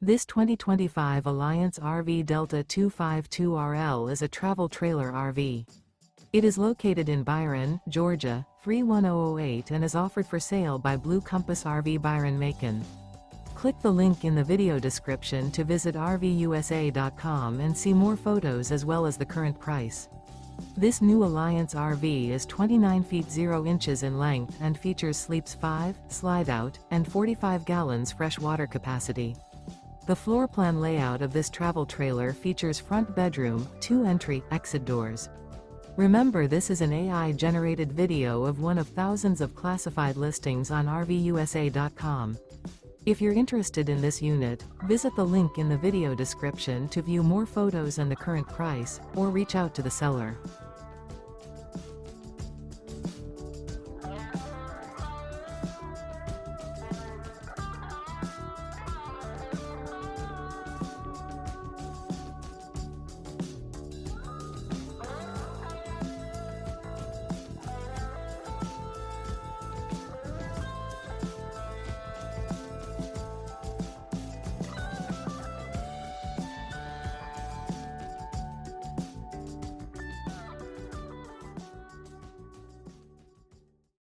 This 2025 Alliance RV Delta 252RL is a travel trailer RV. It is located in Byron, Georgia, 31008 and is offered for sale by Blue Compass RV Byron-Macon. Click the link in the video description to visit RVUSA.com and see more photos as well as the current price. This new Alliance RV is 29 feet 0 inches in length and features sleeps 5, slide-out, and 45 gallons fresh water capacity. The floor plan layout of this travel trailer features front bedroom, 2 entry/exit doors. Remember, this is an AI-generated video of one of thousands of classified listings on RVUSA.com. If you're interested in this unit, visit the link in the video description to view more photos and the current price, or reach out to the seller.